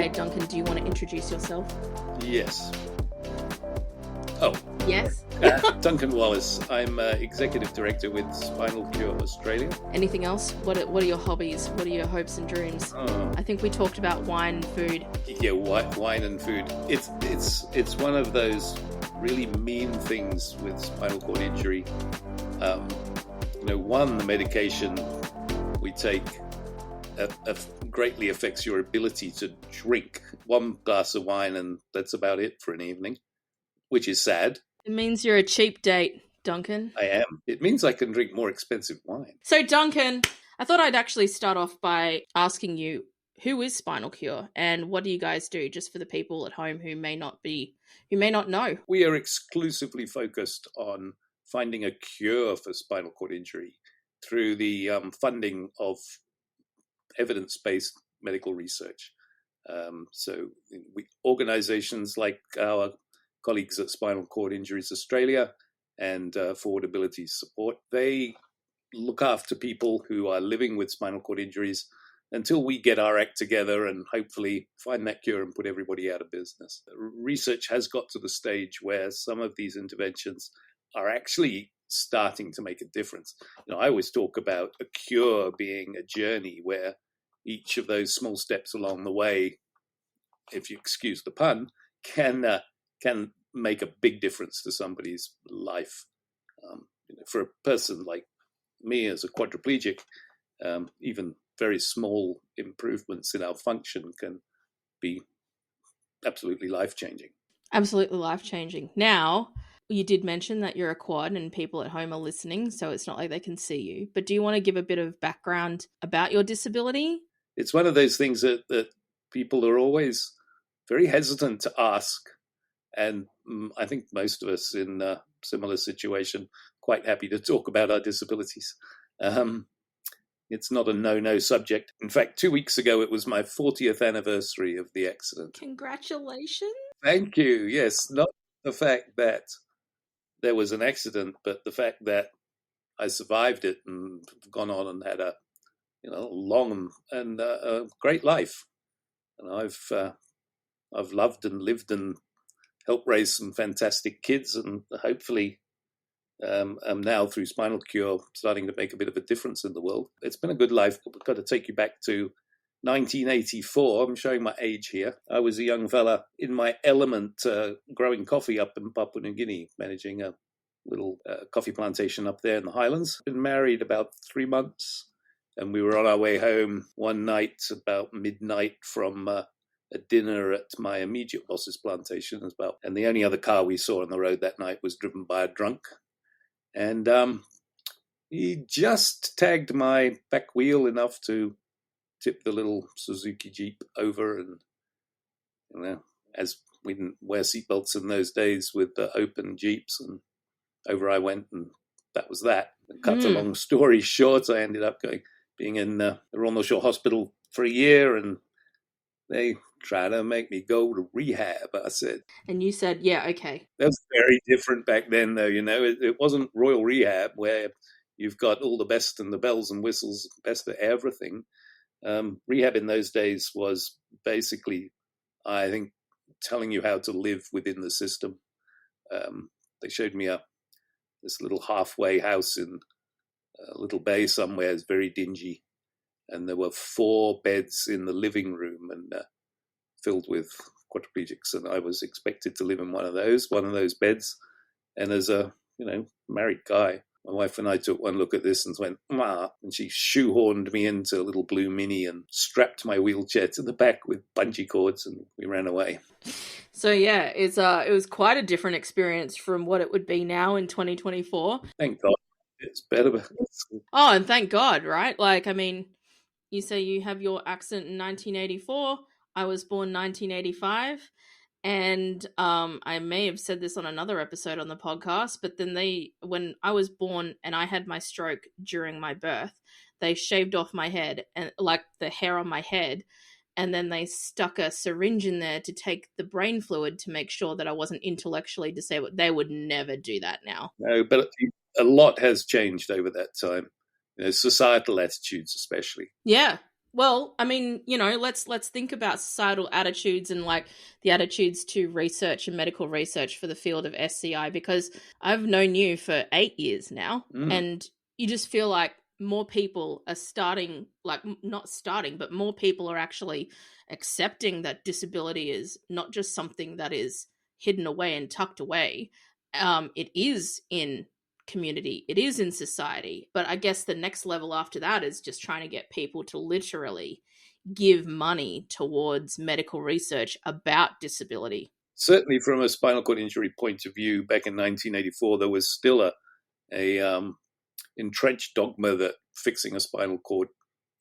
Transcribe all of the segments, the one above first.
Okay, Duncan, do you want to introduce yourself? Yes. Oh. Yes? Duncan Wallace. I'm Executive Director with SpinalCure Australia. Anything else? What are your hobbies? What are your hopes and dreams? I think we talked about wine and food. Yeah, wine and food. It's one of those really mean things with spinal cord injury. One, the medication we take greatly affects your ability to drink. One glass of wine and that's about it for an evening, which is sad. It means you're a cheap date, Duncan. I am. It means I can drink more expensive wine. So, Duncan, I thought I'd actually start off by asking you, who is SpinalCure and what do you guys do, just for the people at home who may not know? We are exclusively focused on finding a cure for spinal cord injury through the funding of evidence-based medical research. Organizations like our colleagues at Spinal Cord Injuries Australia and Forward Ability Support, they look after people who are living with spinal cord injuries until we get our act together and hopefully find that cure and put everybody out of business. Research has got to the stage where some of these interventions are actually starting to make a difference. I always talk about a cure being a journey where each of those small steps along the way, if you excuse the pun, can make a big difference to somebody's life. For a person like me as a quadriplegic, even very small improvements in our function can be absolutely life-changing. Absolutely life-changing. Now, you did mention that you're a quad and people at home are listening, so it's not like they can see you. But do you want to give a bit of background about your disability? It's one of those things that people are always very hesitant to ask. And I think most of us in a similar situation quite happy to talk about our disabilities. It's not a no subject. In fact, 2 weeks ago, it was my 40th anniversary of the accident. Congratulations. Thank you. Yes, not the fact that there was an accident, but the fact that I survived it and gone on and had a long and a great life. And I've loved and lived and helped raise some fantastic kids, and hopefully I'm now through SpinalCure starting to make a bit of a difference in the world. It's been a good life. We've got to take you back to 1984. I'm showing my age here. I was a young fella in my element, growing coffee up in Papua New Guinea, managing a little coffee plantation up there in the highlands. Been married about 3 months, and we were on our way home one night about midnight from a dinner at my immediate boss's plantation as well. And the only other car we saw on the road that night was driven by a drunk. And he just tagged my back wheel enough to tip the little Suzuki Jeep over. And, as we didn't wear seatbelts in those days with the open Jeeps, and over I went, and that was that. Cut a long story short, I ended up being in the Royal North Shore Hospital for a year, and they tried to make me go to rehab, I said. And you said, yeah, okay. That was very different back then, though. It wasn't Royal Rehab where you've got all the best and the bells and whistles, best of everything. Rehab in those days was basically, I think, telling you how to live within the system. They showed me this little halfway house in a little bay somewhere. It's very dingy. And there were 4 beds in the living room and filled with quadriplegics. And I was expected to live in one of those beds. And as a, married guy, my wife and I took one look at this and went, "Ma," and she shoehorned me into a little blue Mini and strapped my wheelchair to the back with bungee cords, and we ran away. So yeah, it was quite a different experience from what it would be now in 2024. Thank God. It's better. Oh, and thank God, right? You say you have your accident in 1984. I was born 1985. And I may have said this on another episode on the podcast, but then when I was born and I had my stroke during my birth, they shaved off my head and like the hair on my head, and then they stuck a syringe in there to take the brain fluid to make sure that I wasn't intellectually disabled. They would never do that now. No, but a lot has changed over that time. Societal attitudes especially. Yeah. Well, I mean, let's think about societal attitudes and like the attitudes to research and medical research for the field of SCI, because I've known you for 8 years now, Mm. and you just feel like more people are starting, like not starting, but more people are actually accepting that disability is not just something that is hidden away and tucked away. It is in community, it is in society, but I guess the next level after that is just trying to get people to literally give money towards medical research about disability. Certainly, from a spinal cord injury point of view, back in 1984, there was still a entrenched dogma that fixing a spinal cord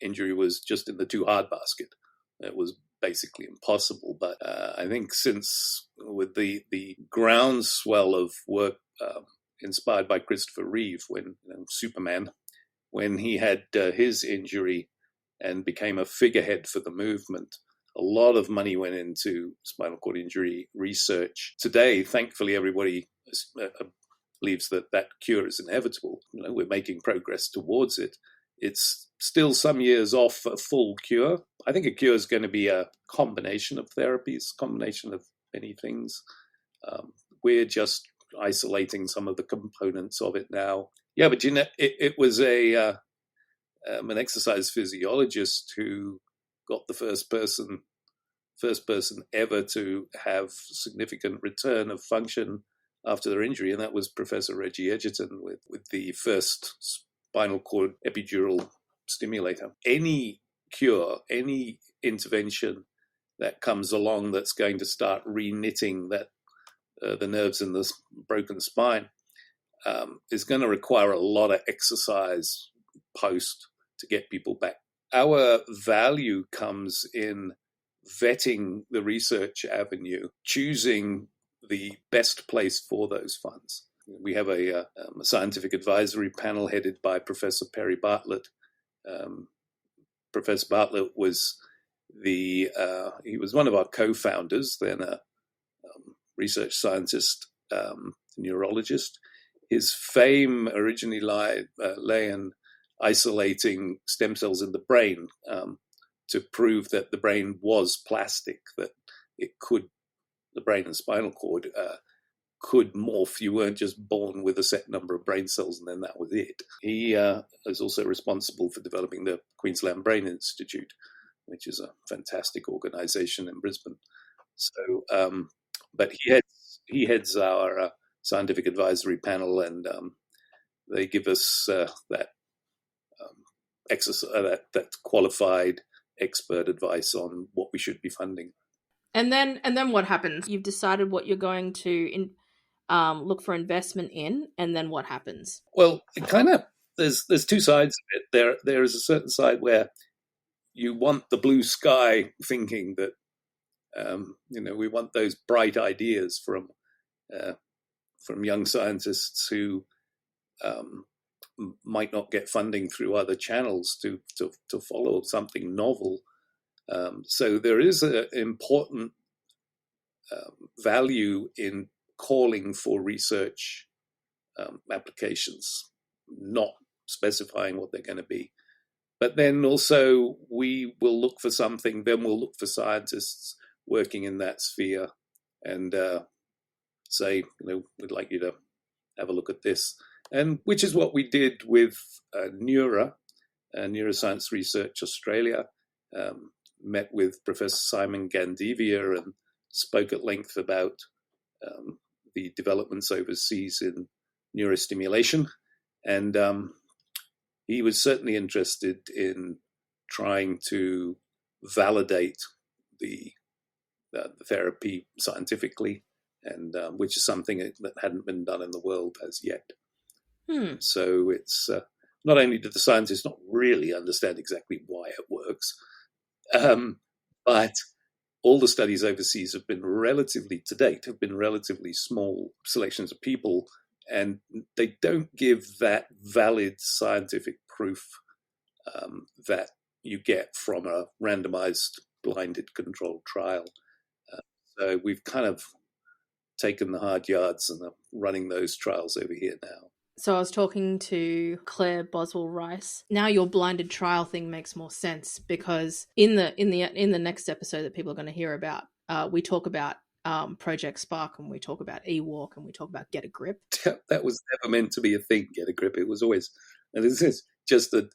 injury was just in the too hard basket. It was basically impossible. But I think since with the groundswell of work inspired by Christopher Reeve, when Superman, when he had his injury and became a figurehead for the movement, a lot of money went into spinal cord injury research. Today, thankfully, everybody believes that that cure is inevitable. We're making progress towards it. It's still some years off a full cure. I think a cure is going to be a combination of therapies, combination of many things. We're just isolating some of the components of it now. Yeah, but it was an exercise physiologist who got the first person ever to have significant return of function after their injury, and that was Professor Reggie Edgerton with the first spinal cord epidural stimulator. Any cure, any intervention that comes along that's going to start reknitting the nerves in the broken spine is going to require a lot of exercise post to get people back. Our value comes in vetting the research avenue, choosing the best place for those funds. We have a scientific advisory panel headed by Professor Perry Bartlett. Professor Bartlett was he was one of our co-founders, then a research scientist, neurologist. His fame originally lay in isolating stem cells in the brain to prove that the brain was plastic, that the brain and spinal cord could morph. You weren't just born with a set number of brain cells and then that was it. He is also responsible for developing the Queensland Brain Institute, which is a fantastic organization in Brisbane. So, but he heads our scientific advisory panel, and they give us that that qualified expert advice on what we should be funding. And then what happens? You've decided what you're going to look for investment in, and then what happens? Well, it kind of there's two sides of it. There is a certain side where you want the blue sky thinking that we want those bright ideas from young scientists who might not get funding through other channels to follow something novel. So there is an important value in calling for research applications, not specifying what they're going to be. But then also we will look for something, then we'll look for scientists working in that sphere and say, we'd like you to have a look at this. And which is what we did with Neuroscience Research Australia, met with Professor Simon Gandivia and spoke at length about the developments overseas in neurostimulation. And he was certainly interested in trying to validate the therapy scientifically, and which is something that hadn't been done in the world as yet. So it's not only did the scientists not really understand exactly why it works, but all the studies overseas have been relatively small selections of people, and they don't give that valid scientific proof that you get from a randomized blinded controlled trial. So we've kind of taken the hard yards and are running those trials over here now. So I was talking to Claire Boswell Rice. Now your blinded trial thing makes more sense, because in the next episode that people are going to hear about, we talk about Project Spark, and we talk about eWalk, and we talk about Get a Grip. That was never meant to be a thing, Get a Grip. It was always, and this is just a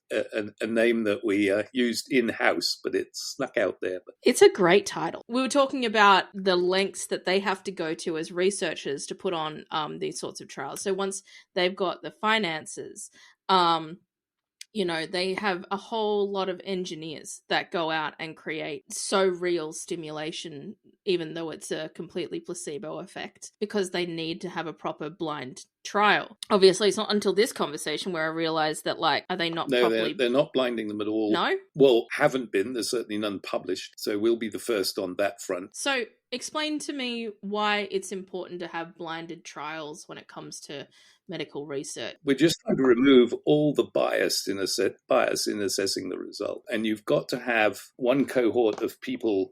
name that we used in-house, but it snuck out there. It's a great title. We were talking about the lengths that they have to go to as researchers to put on these sorts of trials. So once they've got the finances, they have a whole lot of engineers that go out and create so real stimulation, even though it's a completely placebo effect, because they need to have a proper blind trial. Obviously, it's not until this conversation where I realized that, are they not properly... They're not blinding them at all. No? Well, haven't been. There's certainly none published. So we'll be the first on that front. So explain to me why it's important to have blinded trials when it comes to medical research. We're just trying to remove all the bias in assessing the result. And you've got to have one cohort of people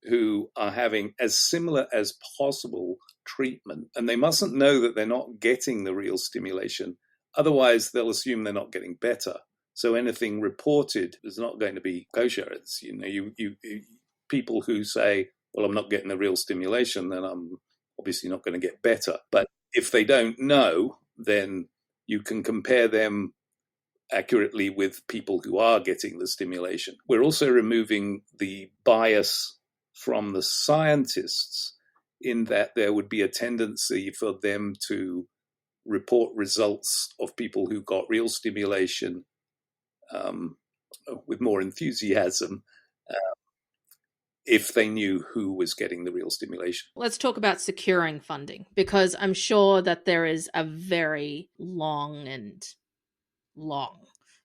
who are having as similar as possible treatment. And they mustn't know that they're not getting the real stimulation. Otherwise, they'll assume they're not getting better. So anything reported is not going to be kosher. It's, you people who say, well, I'm not getting the real stimulation, then I'm obviously not going to get better. But if they don't know, then you can compare them accurately with people who are getting the stimulation. We're also removing the bias from the scientists, in that there would be a tendency for them to report results of people who got real stimulation with more enthusiasm if they knew who was getting the real stimulation. Let's talk about securing funding, because I'm sure that there is a very long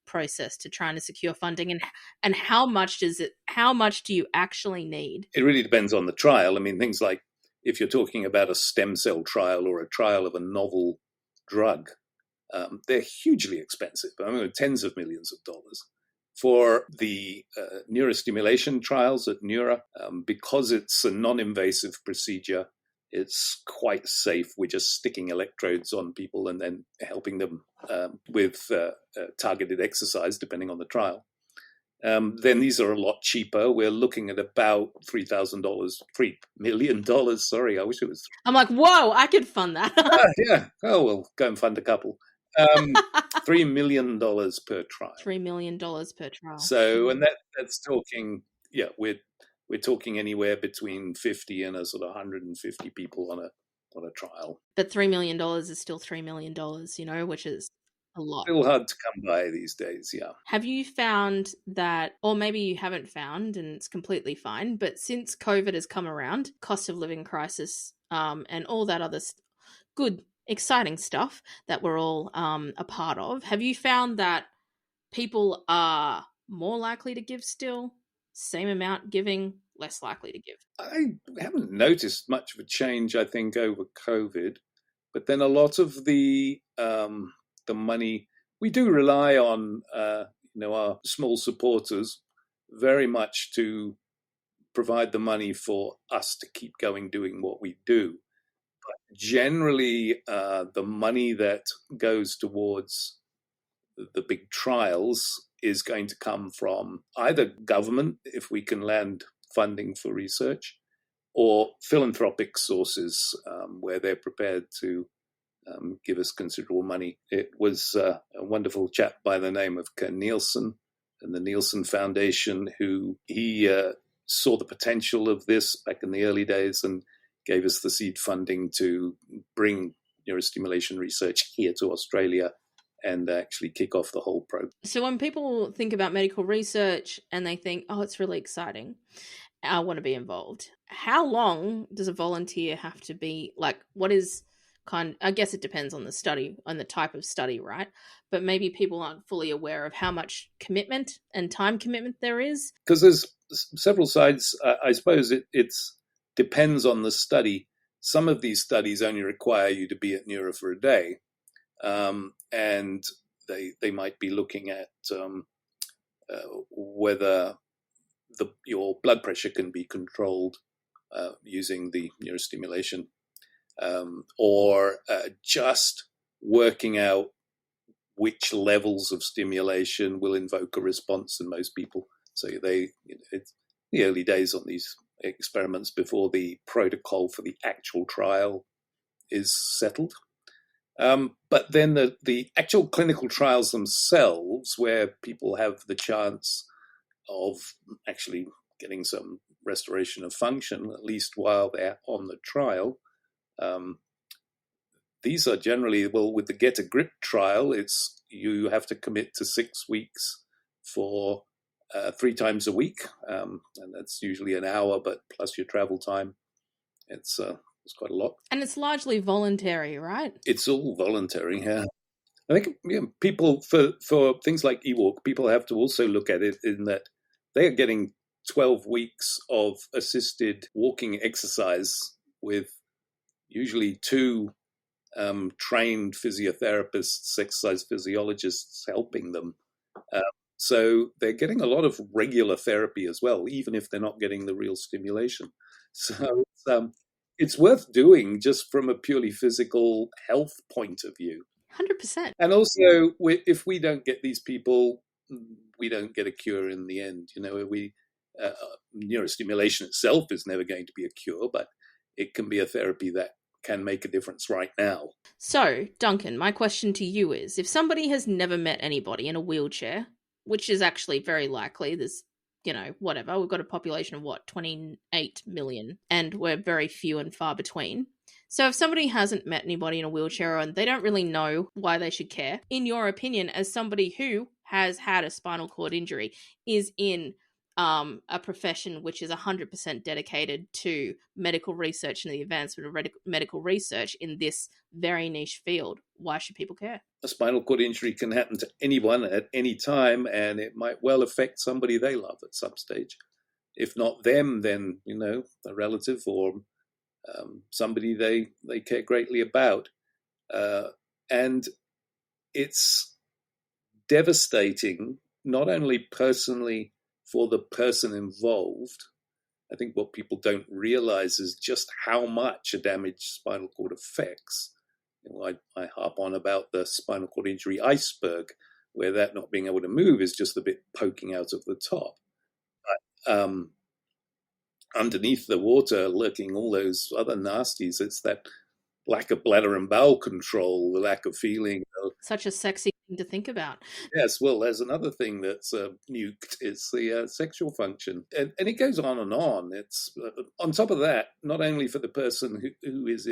process to trying to secure funding, and how much do you actually need? It really depends on the trial. I mean, things like if you're talking about a stem cell trial or a trial of a novel drug, they're hugely expensive. I mean, tens of millions of dollars. For the neurostimulation trials at Neura, because it's a non-invasive procedure, it's quite safe. We're just sticking electrodes on people and then helping them with targeted exercise, depending on the trial. Then these are a lot cheaper. We're looking at about $3 million. Sorry, I wish it was. I'm like, whoa, I could fund that. Yeah. Oh, we'll go and fund a couple. $3 million per trial. $3 million per trial. So, and that's talking, we're talking anywhere between 50 and a sort of 150 people on a trial. But $3 million is still $3 million, which is a lot. Still hard to come by these days, yeah. Have you found that, or maybe you haven't found, and it's completely fine, but since COVID has come around, cost of living crisis, and all that other good, exciting stuff that we're all a part of, have you found that people are more likely to give still, same amount giving, less likely to give? I haven't noticed much of a change, I think, over COVID, but then a lot of the money, we do rely on our small supporters very much to provide the money for us to keep going doing what we do. But generally, the money that goes towards the big trials is going to come from either government, if we can land funding for research, or philanthropic sources where they're prepared to give us considerable money. It was a wonderful chap by the name of Ken Nielsen and the Nielsen Foundation, who he saw the potential of this back in the early days and gave us the seed funding to bring neurostimulation research here to Australia and actually kick off the whole program. So when people think about medical research and they think, oh, it's really exciting, I want to be involved, how long does a volunteer have to be? What is I guess it depends on the study, on the type of study, right? But maybe people aren't fully aware of how much commitment and time commitment there is. Because there's several sides. I suppose it depends on the study. Some of these studies only require you to be at Neura for a day. And they might be looking at whether your blood pressure can be controlled using the neurostimulation, or just working out which levels of stimulation will invoke a response in most people. So it's the early days on these experiments before the protocol for the actual trial is settled. But then the actual clinical trials themselves, where people have the chance of actually getting some restoration of function, at least while they're on the trial, these are generally, well, with the Get a Grip trial, it's you have to commit to 6 weeks for 3 times a week, and that's usually an hour, but plus your travel time. It's quite a lot. And it's largely voluntary, right? It's all voluntary, yeah. I think people, for things like eWalk, people have to also look at it in that they are getting 12 weeks of assisted walking exercise with usually 2 trained physiotherapists, exercise physiologists helping them. So they're getting a lot of regular therapy as well, even if they're not getting the real stimulation. So it's worth doing just from a purely physical health point of view. 100%. And also, if we don't get these people, we don't get a cure in the end. Neurostimulation itself is never going to be a cure, but it can be a therapy that can make a difference right now. So, Duncan, my question to you is, if somebody has never met anybody in a wheelchair, which is actually very likely, there's, whatever, we've got a population of 28 million, and we're very few and far between. So if somebody hasn't met anybody in a wheelchair and they don't really know why they should care, in your opinion, as somebody who has had a spinal cord injury, is in a profession which is 100% dedicated to medical research and the advancement of medical research in this very niche field, why should people care? A spinal cord injury can happen to anyone at any time, and it might well affect somebody they love at some stage. If not them, then, a relative or somebody they care greatly about. And it's devastating, not only personally for the person involved. I think what people don't realize is just how much a damaged spinal cord affects. I harp on about the spinal cord injury iceberg, where that not being able to move is just a bit poking out of the top. But underneath the water, lurking all those other nasties, it's that lack of bladder and bowel control, the lack of feeling. Such a sexy thing to think about. Yes, well, there's another thing that's nuked. It's the sexual function. And it goes on and on. It's on top of that, not only for the person who is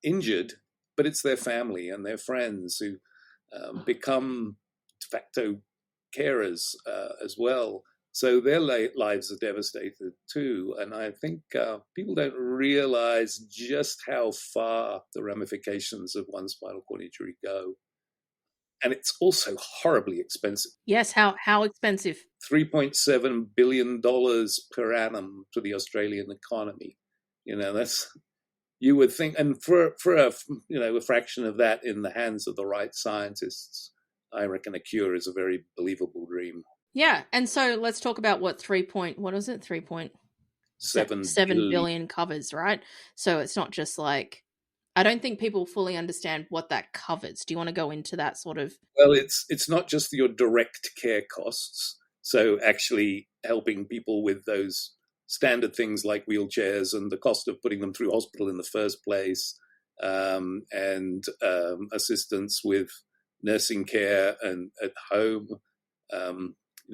injured, but it's their family and their friends who become de facto carers as well. So their lives are devastated too. And I think people don't realize just how far the ramifications of one spinal cord injury go. And it's also horribly expensive. Yes, how expensive? $3.7 billion per annum to the Australian economy. You would think, and for a fraction of that in the hands of the right scientists, I reckon a cure is a very believable dream. Yeah, and so let's talk about what 3.7 billion covers, right? So it's not just like, I don't think people fully understand what that covers. Do you want to go into that sort of? Well, it's not just your direct care costs. So actually helping people with those standard things like wheelchairs and the cost of putting them through hospital in the first place, and assistance with nursing care and at home.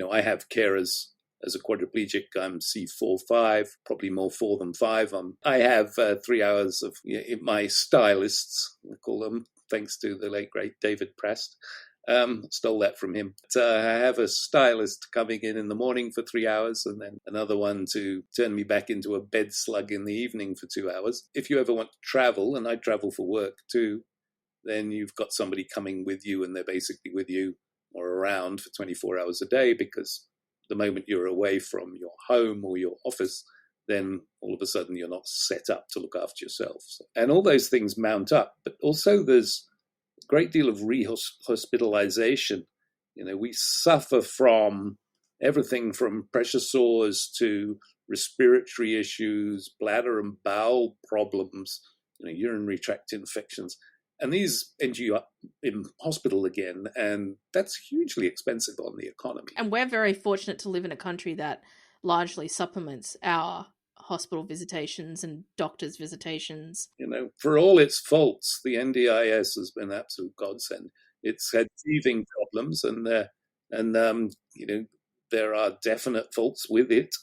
I have carers as a quadriplegic. I'm C4-5, probably more 4 than 5. I have 3 hours of my stylists, I call them, thanks to the late, great David Prest. Stole that from him. But, I have a stylist coming in the morning for 3 hours, and then another one to turn me back into a bed slug in the evening for 2 hours. If you ever want to travel, and I travel for work too, then you've got somebody coming with you, and they're basically with you or around for 24 hours a day, because the moment you're away from your home or your office, then all of a sudden you're not set up to look after yourself. And all those things mount up. But also there's a great deal of rehospitalization. We suffer from everything from pressure sores to respiratory issues, bladder and bowel problems, urinary tract infections. And these end you up in hospital again, and that's hugely expensive on the economy. And we're very fortunate to live in a country that largely supplements our hospital visitations and doctors' visitations. For all its faults, the NDIS has been an absolute godsend. It's had teething problems, and there are definite faults with it,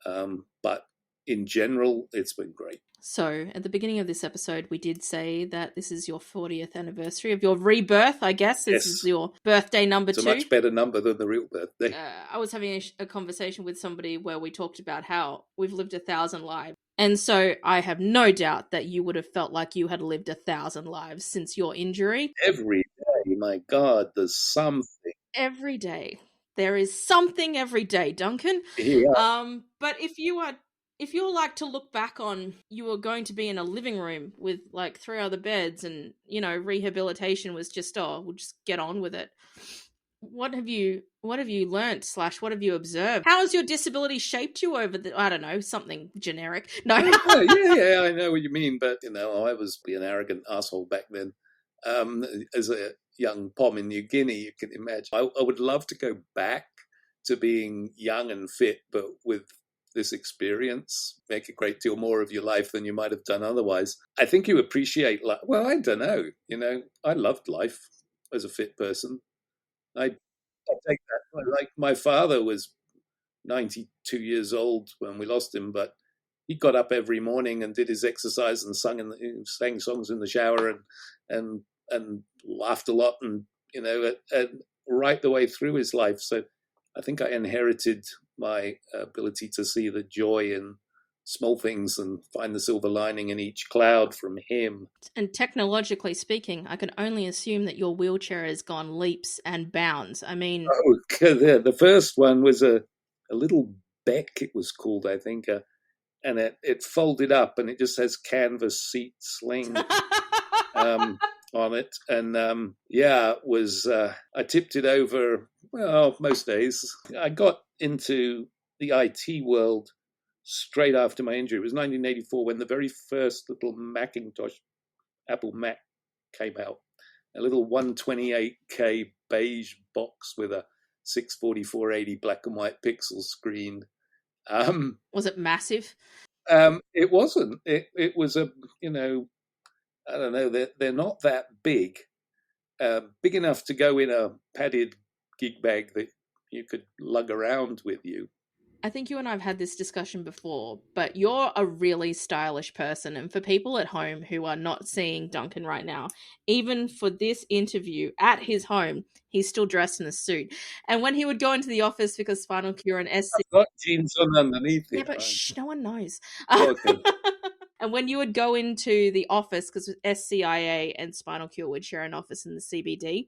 but in general, it's been great. So, at the beginning of this episode, we did say that this is your 40th anniversary of your rebirth, I guess. This is your birthday number 2. It's a much better number than the real birthday. I was having a conversation with somebody where we talked about how we've lived 1,000 lives. And so I have no doubt that you would have felt like you had lived 1,000 lives since your injury. Every day, my God, there's something. Every day. There is something every day, Duncan. Yeah. But if you were like to look back on, you were going to be in a living room with like 3 other beds and, rehabilitation was just, we'll just get on with it. What have you learnt / what have you observed? How has your disability shaped you over I don't know, something generic? No. Yeah, I know what you mean, but I was an arrogant asshole back then. As a young pom in New Guinea, you can imagine. I would love to go back to being young and fit, but with this experience, make a great deal more of your life than you might have done otherwise. I think you appreciate life. Well, I don't know. I loved life as a fit person. I take that. Like my father was 92 years old when we lost him, but he got up every morning and did his exercise and sang songs in the shower and laughed a lot, and right the way through his life. So I think I inherited my ability to see the joy in small things and find the silver lining in each cloud from him. And technologically speaking, I can only assume that your wheelchair has gone leaps and bounds. I mean, the first one was a little Beck, it was called, I think, and it folded up and it just has canvas seat sling on it, and it was. I tipped it over. Well, most days I got into the IT world straight after my injury. It was 1984 when the very first little Macintosh, Apple Mac, came out. A little 128K beige box with a 640/480 black and white pixel screen. Was it massive? It wasn't. It was a, I don't know. They're not that big. Big enough to go in a padded gig bag that you could lug around with you. I think you and I have had this discussion before, but you're a really stylish person. And for people at home who are not seeing Duncan right now, even for this interview at his home, he's still dressed in a suit. And when he would go into the office because SpinalCure and SC... I've got jeans on underneath it. Yeah, but shh, no one knows. Okay. And when you would go into the office, because SCIA and SpinalCure would share an office in the CBD,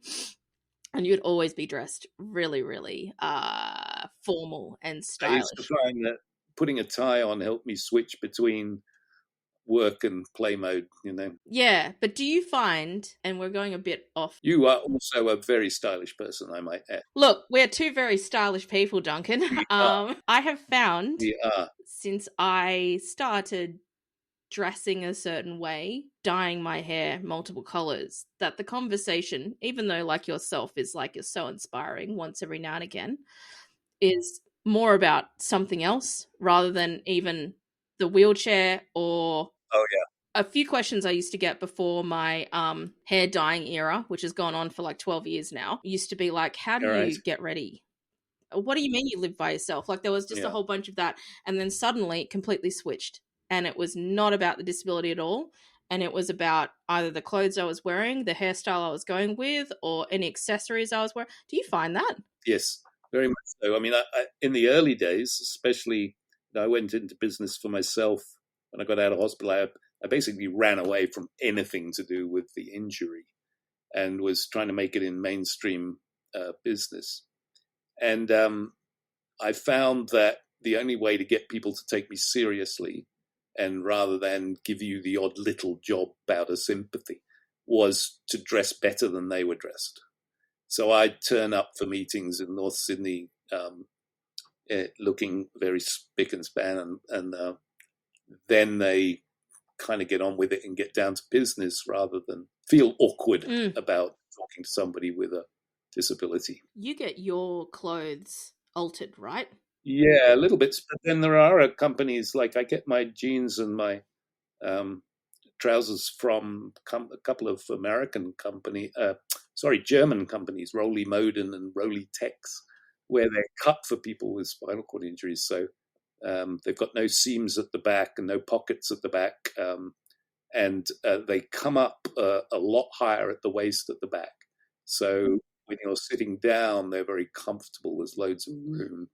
and you'd always be dressed really, really formal and stylish. I used to find that putting a tie on helped me switch between work and play mode, Yeah, but do you find, and we're going a bit off... You are also a very stylish person, I might add. Look, we're 2 very stylish people, Duncan. I have found, since I started dressing a certain way, dyeing my hair multiple colors, that the conversation, even though like yourself is like you're so inspiring once every now and again, is more about something else rather than even the wheelchair or... Oh, yeah. A few questions I used to get before my hair dyeing era, which has gone on for like 12 years now, used to be like, how do you get ready? What do you mean you live by yourself? Like there was just a whole bunch of that. And then suddenly it completely switched. And it was not about the disability at all. And it was about either the clothes I was wearing, the hairstyle I was going with, or any accessories I was wearing. Do you find that? Yes, very much so. I mean, I in the early days, especially, I went into business for myself when I got out of hospital. I basically ran away from anything to do with the injury and was trying to make it in mainstream business. And I found that the only way to get people to take me seriously, and rather than give you the odd little job out of sympathy, was to dress better than they were dressed. So I'd turn up for meetings in North Sydney looking very spick and span, and then they kind of get on with it and get down to business rather than feel awkward Mm. about talking to somebody with a disability. You get your clothes altered, right? Yeah, a little bit. But then there are companies, like I get my jeans and my um, trousers from a couple of German companies, Roly Moden and Roly Tex, where they're cut for people with spinal cord injuries. So they've got no seams at the back and no pockets at the back. And they come up a lot higher at the waist at the back. So when you're sitting down, they're very comfortable. There's loads of room,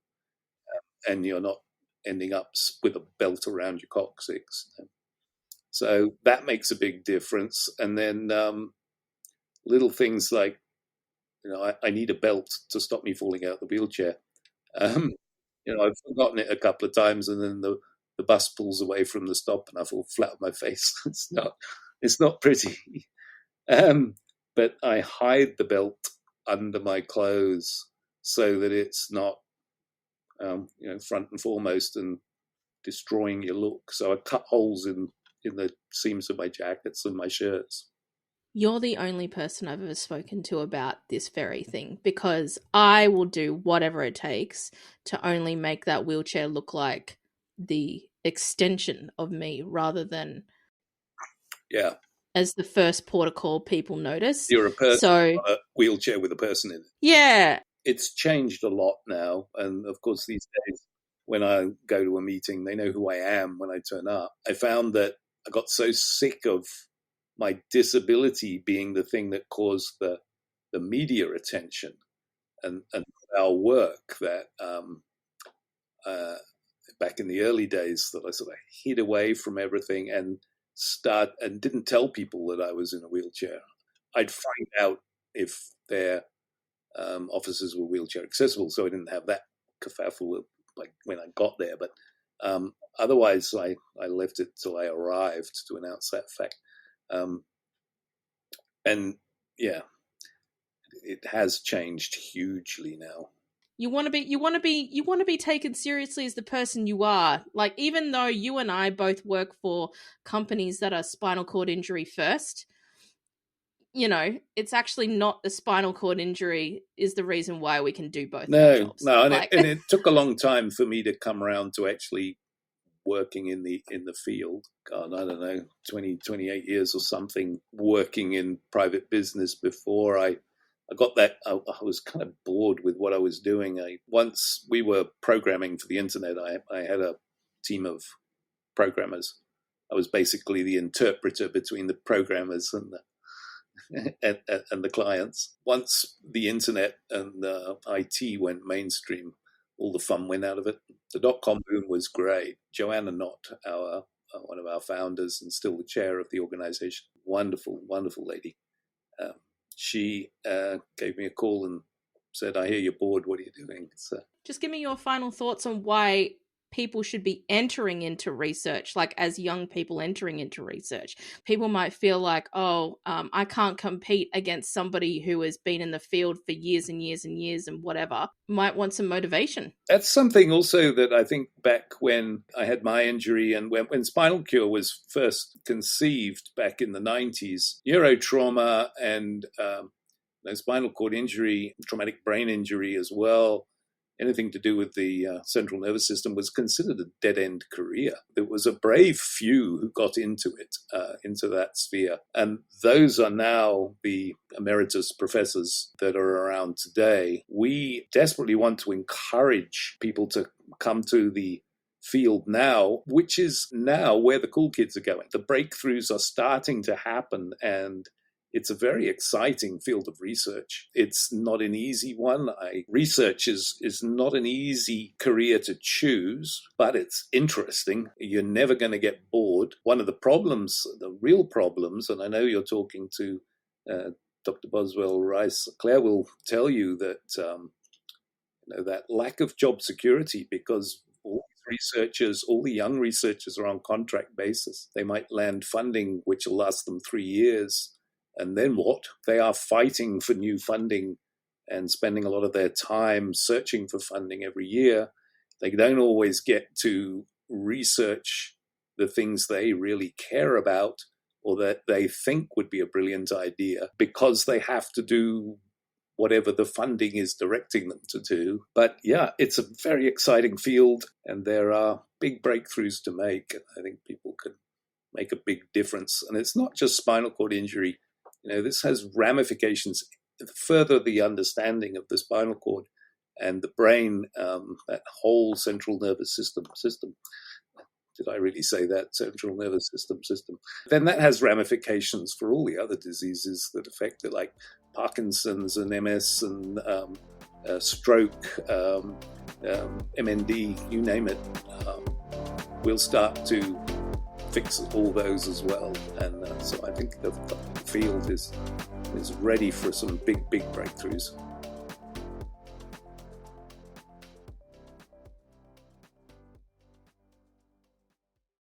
and you're not ending up with a belt around your coccyx. So that makes a big difference. And then little things like, I need a belt to stop me falling out of the wheelchair. I've forgotten it a couple of times, and then the bus pulls away from the stop, and I fall flat on my face. It's not pretty. But I hide the belt under my clothes so that it's not, front and foremost and destroying your look. So I cut holes in the seams of my jackets and my shirts. You're the only person I've ever spoken to about this very thing, because I will do whatever it takes to only make that wheelchair look like the extension of me rather than as the first port of call people notice. You're a person, so not a wheelchair with a person in it. Yeah. It's changed a lot now. And of course, these days, when I go to a meeting, they know who I am when I turn up. I found that I got so sick of my disability being the thing that caused the media attention and our work that back in the early days, that I sort of hid away from everything and didn't tell people that I was in a wheelchair. I'd find out if their offices were wheelchair accessible, so I didn't have that kerfuffle like when I got there. But otherwise, I left it till I arrived to announce that fact. And yeah, it has changed hugely now. You want to be taken seriously as the person you are. Like, even though you and I both work for companies that are spinal cord injury first, it's actually not the spinal cord injury is the reason why we can do both our jobs. No, and it took a long time for me to come around to actually working in the field. God, I don't know, 28 years or something working in private business before I got that. I was kind of bored with what I was doing. Once we were programming for the internet, I had a team of programmers. I was basically the interpreter between the programmers and the clients. Once the internet and IT went mainstream, all the fun went out of it. The dot-com boom was great. Joanna Knott, one of our founders and still the chair of the organization, wonderful, wonderful lady. She gave me a call and said, "I hear you're bored. What are you doing?" So, just give me your final thoughts on why people should be entering into research, like as young people entering into research. People might feel like, I can't compete against somebody who has been in the field for years and years and years and whatever. Might want some motivation. That's something also that I think back when I had my injury and when SpinalCure was first conceived back in the 90s, neurotrauma and spinal cord injury, traumatic brain injury as well, anything to do with the central nervous system was considered a dead-end career. There was a brave few who got into it, into that sphere. And those are now the emeritus professors that are around today. We desperately want to encourage people to come to the field now, which is now where the cool kids are going. The breakthroughs are starting to happen, and it's a very exciting field of research. It's not an easy one. Research is not an easy career to choose, but it's interesting. You're never going to get bored. One of the problems, the real problems, and I know you're talking to Dr. Boswell Rice, Claire will tell you that that lack of job security, because all the young researchers are on contract basis. They might land funding which will last them 3 years. And then what? They are fighting for new funding and spending a lot of their time searching for funding every year. They don't always get to research the things they really care about or that they think would be a brilliant idea, because they have to do whatever the funding is directing them to do. But yeah, it's a very exciting field, and there are big breakthroughs to make. I think people can make a big difference. And it's not just spinal cord injury. This has ramifications. Further the understanding of the spinal cord and the brain, that whole central nervous system. Did I really say that? Central nervous system. Then that has ramifications for all the other diseases that affect it, like Parkinson's and MS and stroke, MND, you name it. We'll start to fix all those as well. And so I think the field is ready for some big breakthroughs.